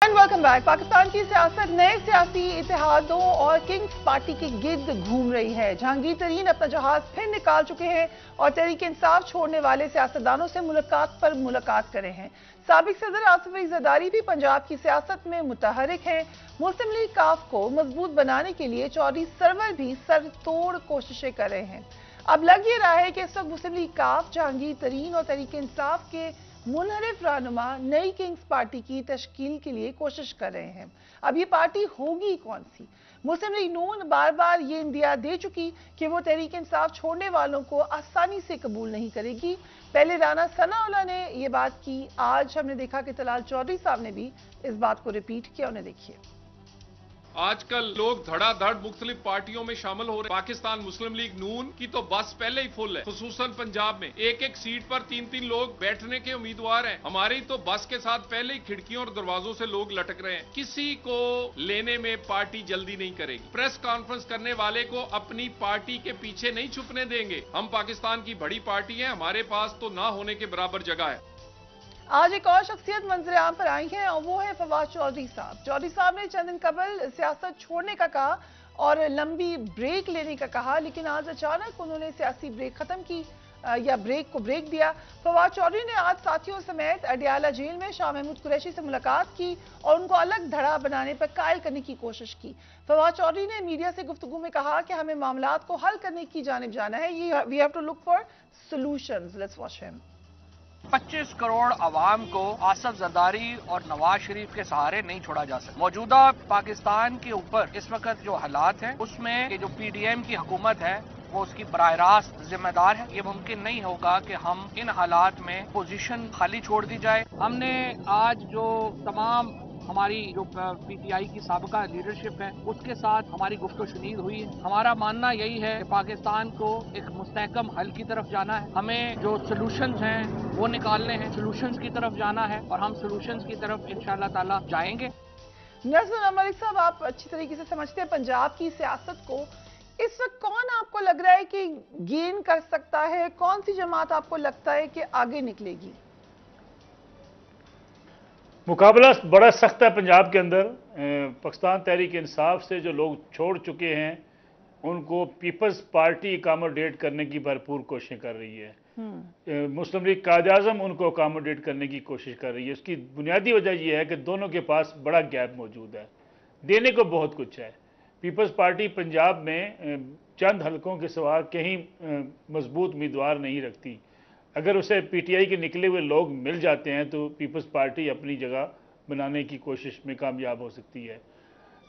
Welcome back. Pakistan की सियासत नए सियासी इतिहादों और किंग्स पार्टी के गिर्द घूम रही है। जहांगीर तरीन अपना जहाज फिर निकाल चुके हैं और तहरीक इंसाफ छोड़ने वाले सियासतदानों से मुलाकात पर मुलाकात करे हैं। साबिक सदर आसिफ अली जरदारी भी पंजाब की सियासत में मुतहरिक हैं। मुस्लिम लीग काफ को मजबूत बनाने के लिए चौधरी सरवर भी सर तोड़ कोशिशें कर रहे हैं। अब लग ये रहा है कि इस वक्त मुस्लिम लीग काफ, जहांगीर तरीन और तहरीक इंसाफ के मुनहरिफ रहनुमा नई किंग्स पार्टी की तश्कील के लिए कोशिश कर रहे हैं। अब ये पार्टी होगी कौन सी? मुस्लिम लीग नून बार बार ये इंदिया दे चुकी कि वो तहरीक इंसाफ छोड़ने वालों को आसानी से कबूल नहीं करेगी। पहले राना सनाउल्लाह ने ये बात की, आज हमने देखा कि तलाल चौधरी साहब ने भी इस बात को रिपीट किया। उन्हें देखिए। आजकल लोग धड़ाधड़ मुख्तलिफ पार्टियों में शामिल हो रहे हैं। पाकिस्तान मुस्लिम लीग नून की तो बस पहले ही फुल है, खुसूसन पंजाब में एक एक सीट पर 3-3 लोग बैठने के उम्मीदवार हैं। हमारी तो बस के साथ पहले ही खिड़कियों और दरवाजों से लोग लटक रहे हैं। किसी को लेने में पार्टी जल्दी नहीं करेगी। प्रेस कॉन्फ्रेंस करने वाले को अपनी पार्टी के पीछे नहीं छुपने देंगे। हम पाकिस्तान की बड़ी पार्टी है, हमारे पास तो ना होने के बराबर जगह है। आज एक और शख्सियत मंजरे आम पर आई है और वो है फवाद चौधरी साहब। चौधरी साहब ने चंद दिन कबल सियासत छोड़ने का कहा और लंबी ब्रेक लेने का कहा, लेकिन आज अचानक उन्होंने सियासी ब्रेक खत्म की या ब्रेक को ब्रेक दिया। फवाद चौधरी ने आज साथियों समेत अडियाला जेल में शाह महमूद कुरैशी से मुलाकात की और उनको अलग धड़ा बनाने पर कायल करने की कोशिश की। फवाद चौधरी ने मीडिया से गुफ्तगू में कहा कि हमें मामलात को हल करने की जानिब जाना है। We have to look for solutions. Let's watch him. 25 crore आवाम को आसिफ जरदारी और नवाज शरीफ के सहारे नहीं छोड़ा जा सकता। मौजूदा पाकिस्तान के ऊपर इस वक्त जो हालात हैं उसमें ये जो पीडीएम की हुकूमत है वो उसकी बराह रास्त जिम्मेदार है। ये मुमकिन नहीं होगा कि हम इन हालात में पोजीशन खाली छोड़ दी जाए। हमने आज जो तमाम हमारी जो पीटीआई की साबका लीडरशिप है उसके साथ हमारी गुफ्तगू हुई है। हमारा मानना यही है कि पाकिस्तान को एक मुस्तहकम हल की तरफ जाना है। हमें जो सोल्यूशंस हैं वो निकालने हैं, सोल्यूशंस की तरफ जाना है और हम सोल्यूशंस की तरफ इंशाअल्लाह ताला जाएंगे। मलिक साहब, आप अच्छी तरीके से समझते हैं पंजाब की सियासत को। इस वक्त कौन आपको लग रहा है कि गेन कर सकता है? कौन सी जमात आपको लगता है कि आगे निकलेगी? मुकाबला बड़ा सख्त है पंजाब के अंदर। पाकिस्तान तहरीक इंसाफ से जो लोग छोड़ चुके हैं उनको पीपल्स पार्टी अकामोडेट करने की भरपूर कोशिश कर रही है। मुस्लिम लीग कायद-ए-आज़म उनको अकामोडेट करने की कोशिश कर रही है। उसकी बुनियादी वजह यह है कि दोनों के पास बड़ा गैप मौजूद है, देने को बहुत कुछ है। पीपल्स पार्टी पंजाब में चंद हलकों के सिवा कहीं मजबूत उम्मीदवार नहीं रखती। अगर उसे पीटीआई के निकले हुए लोग मिल जाते हैं तो पीपल्स पार्टी अपनी जगह बनाने की कोशिश में कामयाब हो सकती है।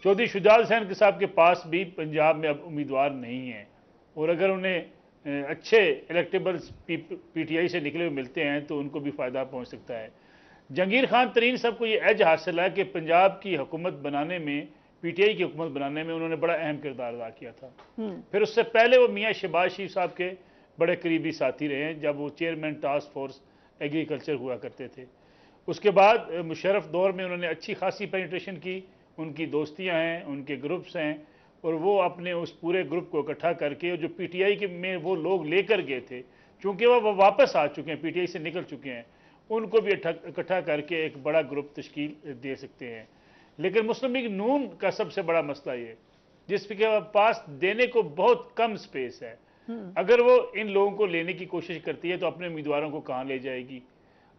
चौधरी शुजात हुसैन साहब के पास भी पंजाब में अब उम्मीदवार नहीं हैं और अगर उन्हें अच्छे इलेक्टेबल्स पीटीआई से निकले हुए मिलते हैं तो उनको भी फ़ायदा पहुंच सकता है। जहांगीर खान तरीन साहब को ये एज हासिल है कि पंजाब की हुकूमत बनाने में, पीटीआई की हुकूमत बनाने में उन्होंने बड़ा अहम किरदार अदा किया था। फिर उससे पहले वो मियाँ शहबाज शरीफ साहब के बड़े करीबी साथी रहे हैं जब वो चेयरमैन टास्क फोर्स एग्रीकल्चर हुआ करते थे। उसके बाद मुशर्रफ दौर में उन्होंने अच्छी खासी पेनिट्रेशन की, उनकी दोस्तियां हैं, उनके ग्रुप्स हैं और वो अपने उस पूरे ग्रुप को इकट्ठा करके जो पीटीआई के में वो लोग लेकर गए थे, चूँकि वो वापस आ चुके हैं, पीटीआई से निकल चुके हैं, उनको भी इकट्ठा करके एक बड़ा ग्रुप तश्कील दे सकते हैं। लेकिन मुस्लिम लीग नून का सबसे बड़ा मसला ये, जिसके पास देने को बहुत कम स्पेस है। अगर वो इन लोगों को लेने की कोशिश करती है तो अपने उम्मीदवारों को कहाँ ले जाएगी?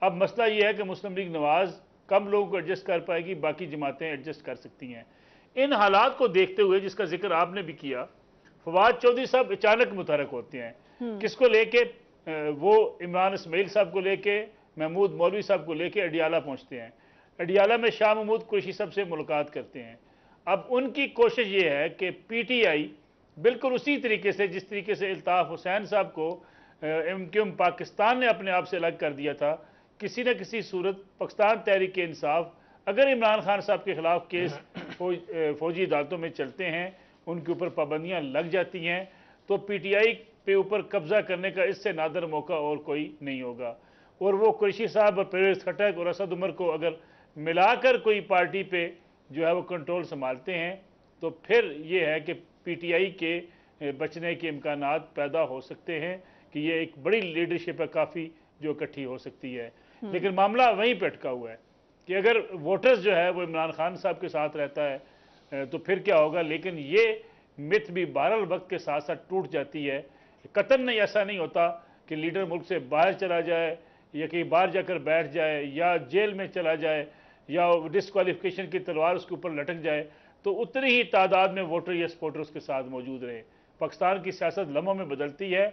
अब मसला ये है कि मुस्लिम लीग नवाज कम लोगों को एडजस्ट कर पाएगी, बाकी जमातें एडजस्ट कर सकती हैं। इन हालात को देखते हुए, जिसका जिक्र आपने भी किया, फवाद चौधरी साहब अचानक मुतहरक होते हैं। किसको लेके? वो इमरान इस्माइल साहब को लेके, महमूद मौलवी साहब को लेके अडियाला पहुँचते हैं। अडियाला में शाह महमूद कुरैशी साहब से मुलाकात करते हैं। अब उनकी कोशिश ये है कि पीटीआई बिल्कुल उसी तरीके से जिस तरीके से अल्ताफ हुसैन साहब को एमक्यूएम पाकिस्तान ने अपने आप से अलग कर दिया था, किसी न किसी सूरत पाकिस्तान तहरीक इंसाफ अगर इमरान खान साहब के खिलाफ केस फौजी अदालतों में चलते हैं, उनके ऊपर पाबंदियां लग जाती हैं, तो पीटीआई पे ऊपर कब्जा करने का इससे नादर मौका और कोई नहीं होगा। और वो कुरैशी साहब और परवेज़ खटक और असद उमर को अगर मिलाकर कोई पार्टी पे जो है वो कंट्रोल संभालते हैं तो फिर ये है कि पीटीआई के बचने के इम्कानात पैदा हो सकते हैं कि ये एक बड़ी लीडरशिप है काफ़ी जो इकट्ठी हो सकती है। लेकिन मामला वहीं पे अटका हुआ है کہ اگر ووٹرز جو ہے وہ عمران خان صاحب کے ساتھ رہتا ہے تو پھر کیا ہوگا، لیکن یہ مت بھی بہرحال وقت کے ساتھ ساتھ ٹوٹ جاتی ہے. قطعاً نہیں ایسا نہیں ہوتا کہ لیڈر ملک سے باہر چلا جائے یا کہیں باہر جا کر بیٹھ جائے یا جیل میں چلا جائے یا ڈسکوالیفیکیشن کی تلوار اس کے اوپر لٹک جائے تو اتنی ہی تعداد میں ووٹر یا سپورٹر اس کے ساتھ موجود رہے. پاکستان کی سیاست لمحوں میں بدلتی ہے.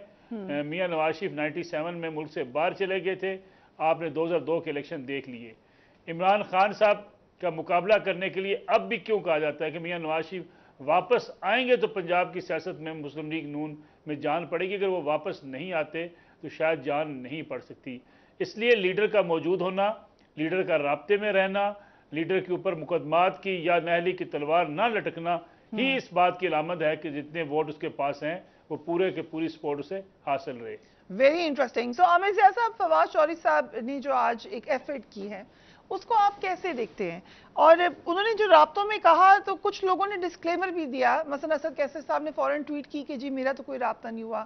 میاں نواز شریف 97 میں ملک سے باہر چلے گئے تھے. آپ نے 2002 کے الیکشن دیکھ لیے. عمران خان صاحب کا مقابلہ کرنے کے لیے اب بھی کیوں کہا جاتا ہے کہ میاں نواز شریف واپس آئیں گے تو پنجاب کی سیاست میں مسلم لیگ نون میں جان پڑے گی، اگر وہ واپس نہیں آتے تو شاید جان نہیں پڑ سکتی. اس لیے لیڈر کا موجود ہونا، لیڈر کا رابطے میں رہنا، لیڈر کے اوپر مقدمات کی یا نہلی کی تلوار نہ لٹکنا ہی اس بات کی علامت ہے کہ جتنے ووٹ اس کے پاس ہیں وہ پورے کے پوری سپورٹ سے حاصل رہے. Very interesting. So Aamir Zia صاحب، فواز چودھری صاحب نے جو آج ایک ایفرٹ کی ہے اس کو آپ کیسے دیکھتے ہیں؟ اور انہوں نے جو رابطوں میں کہا تو کچھ لوگوں نے ڈسکلیمر بھی دیا. مثلا اسد کیسر صاحب نے فوراً ٹویٹ کی کہ جی میرا تو کوئی رابطہ نہیں ہوا.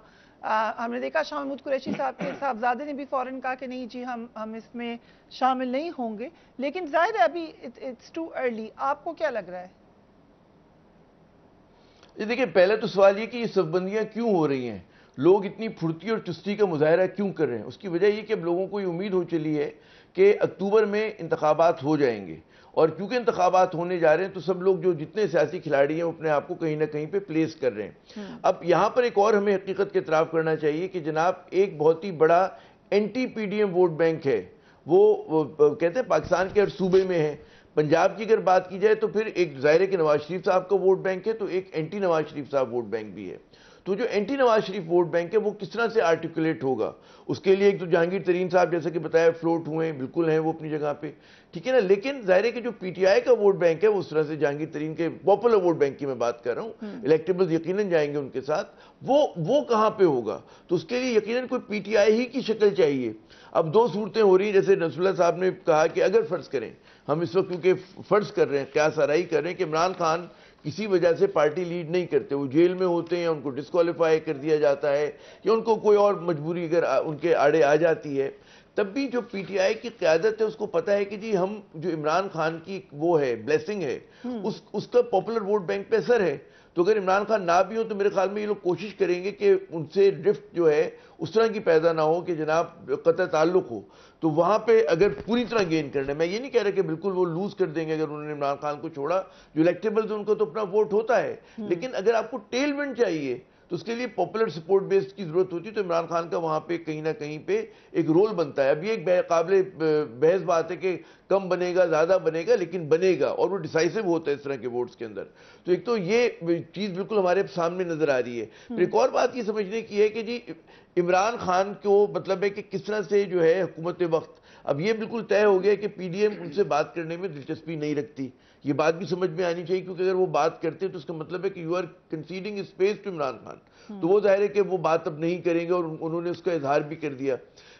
ہم نے دیکھا شاہ محمود قریشی صاحب کے صاحبزادے نے بھی فوراً کہا کہ نہیں جی ہم اس میں شامل نہیں ہوں گے. لیکن ظاہر ہے ابھی اٹس ٹو ارلی. آپ کو کیا لگ رہا ہے؟ دیکھیں، پہلے تو سوال یہ کہ یہ صف بندیاں کیوں ہو رہی ہیں، لوگ اتنی پھرتی اور چستی کا مظاہرہ کیوں کر رہے ہیں؟ اس کی وجہ یہ کہ اب لوگوں کو یہ امید ہو چلی ہے کہ اکتوبر میں انتخابات ہو جائیں گے، اور کیونکہ انتخابات ہونے جا رہے ہیں تو سب لوگ جو جتنے سیاسی کھلاڑی ہیں اپنے آپ کو کہیں نہ کہیں پہ پلیس کر رہے ہیں. اب یہاں پر ایک اور ہمیں حقیقت کے اعتراف کرنا چاہیے کہ جناب ایک بہت ہی بڑا anti P D M vote bank ہے، وہ کہتے ہیں پاکستان کے ہر صوبے میں ہے. پنجاب کی اگر بات کی جائے تو پھر ایک ظاہر ہے کہ نواز شریف صاحب کا ووٹ بینک ہے، تو ایک اینٹی نواز شریف صاحب ووٹ بینک بھی ہے. تو جو anti Nawaz Sharif vote bank ہے وہ کس طرح سے آرٹیکولیٹ ہوگا؟ اس کے لیے ایک تو جہانگیر ترین صاحب جیسا کہ بتایا فلوٹ ہوئے ہیں، بالکل ہیں وہ اپنی جگہ پہ، ٹھیک ہے نا. لیکن ظاہر ہے کہ جو پی ٹی آئی کا ووٹ بینک ہے وہ اس طرح سے جہانگیر ترین کے پاپولر ووٹ بینک کی میں بات کر رہا ہوں، الیکٹیبلز یقیناً جائیں گے ان کے ساتھ، وہ کہاں پہ ہوگا؟ تو اس کے لیے یقیناً کوئی پی ٹی آئی ہی کی شکل چاہیے. اب دو صورتیں ہو رہی ہیں، جیسے نصر اللہ صاحب نے کہا کہ اگر فرض کریں، ہم اس وقت کیونکہ فرض کر رہے ہیں، قیاس آرائی کر رہے ہیں کہ عمران خان کسی وجہ سے پارٹی لیڈ نہیں کرتے، وہ جیل میں ہوتے ہیں، ان کو ڈسکوالیفائی کر دیا جاتا ہے یا ان کو کوئی اور مجبوری اگر ان کے آڑے آ جاتی ہے، تب بھی جو پی ٹی آئی کی قیادت ہے اس کو پتا ہے کہ جی ہم جو عمران خان کی وہ ہے بلیسنگ ہے، اس کا پاپولر ووٹ بینک پہ اثر ہے. تو اگر عمران خان نہ بھی ہو تو میرے خیال میں یہ لوگ کوشش کریں گے کہ ان سے ڈرفٹ جو ہے اس طرح کی پیدا نہ ہو کہ جناب قطع تعلق ہو. تو وہاں پہ اگر پوری طرح گین کرنا ہے، میں یہ نہیں کہہ رہا کہ بالکل وہ لوز کر دیں گے اگر انہوں نے عمران خان کو چھوڑا، جو الیکٹیبلز ان کو تو اپنا ووٹ ہوتا ہے، لیکن اگر آپ کو ٹیل ونڈ چاہیے تو اس کے لیے پاپولر سپورٹ بیس کی ضرورت ہوتی ہے. تو عمران خان کا وہاں پہ کہیں نہ کہیں پہ ایک رول بنتا ہے. اب یہ ایک قابل بحث بات ہے کہ کم بنے گا زیادہ بنے گا، لیکن بنے گا اور وہ ڈیسائیسو ہوتا ہے اس طرح کے ووٹس کے اندر. تو ایک تو یہ چیز بالکل ہمارے سامنے نظر آ رہی ہے. پھر ایک اور بات یہ سمجھنے کی ہے کہ جی عمران خان کو مطلب ہے کہ کس طرح سے جو ہے حکومت وقت، اب یہ بالکل طے ہو گیا کہ پی ڈی ایم ان سے بات کرنے میں دلچسپی نہیں رکھتی. یہ بات بھی سمجھ میں آنی چاہیے، کیونکہ اگر وہ بات کرتے ہیں تو اس کا مطلب ہے کہ you are considering space to Imran Khan. تو وہ ظاہر ہے کہ وہ بات اب نہیں کریں گے اور انہوں نے اس کا اظہار بھی کر دیا.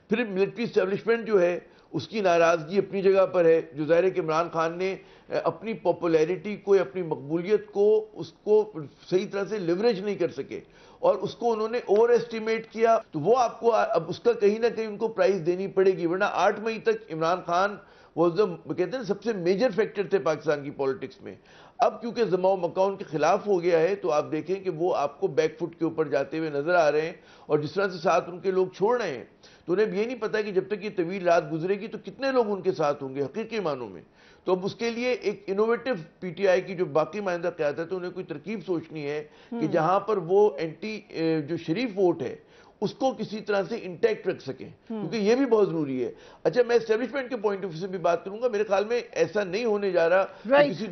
پھر ملٹری اسٹیبلشمنٹ جو ہے اس کی ناراضگی اپنی جگہ پر ہے، جو ظاہر ہے کہ عمران خان نے اپنی پاپولیرٹی کو، اپنی مقبولیت کو، اس کو صحیح طرح سے لیوریج نہیں کر سکے اور اس کو انہوں نے اوور ایسٹیمیٹ کیا. تو وہ آپ کو اب اس کا کہیں نہ کہیں ان کو پرائز دینی پڑے گی، ورنہ 8 مئی تک عمران خان کہتے ہیں سب سے میجر فیکٹر تھے پاکستان کی پولیٹکس میں. اب کیونکہ زما و مکہ ان کے خلاف ہو گیا ہے تو آپ دیکھیں کہ وہ آپ کو بیک فٹ کے اوپر جاتے ہوئے نظر آ رہے ہیں، اور جس طرح سے ساتھ ان کے لوگ چھوڑ رہے ہیں تو انہیں یہ نہیں پتا کہ جب تک یہ طویل رات گزرے گی تو کتنے لوگ ان کے ساتھ ہوں گے حقیقی معنوں میں. تو اب اس کے لیے ایک انوویٹو پی ٹی آئی کی جو باقی مائندہ قیادت ہے انہیں کوئی ترکیب سوچنی ہے کہ جہاں پر وہ اینٹی جو شریف ووٹ ہے اس کو کسی طرح سے انٹیکٹ رکھ سکیں، کیونکہ یہ بھی بہت ضروری ہے. اچھا، میں اسٹیبلشمنٹ کے پوائنٹ آف ویو سے بھی بات کروں گا. میرے خیال میں ایسا نہیں ہونے جا رہا کہ کسی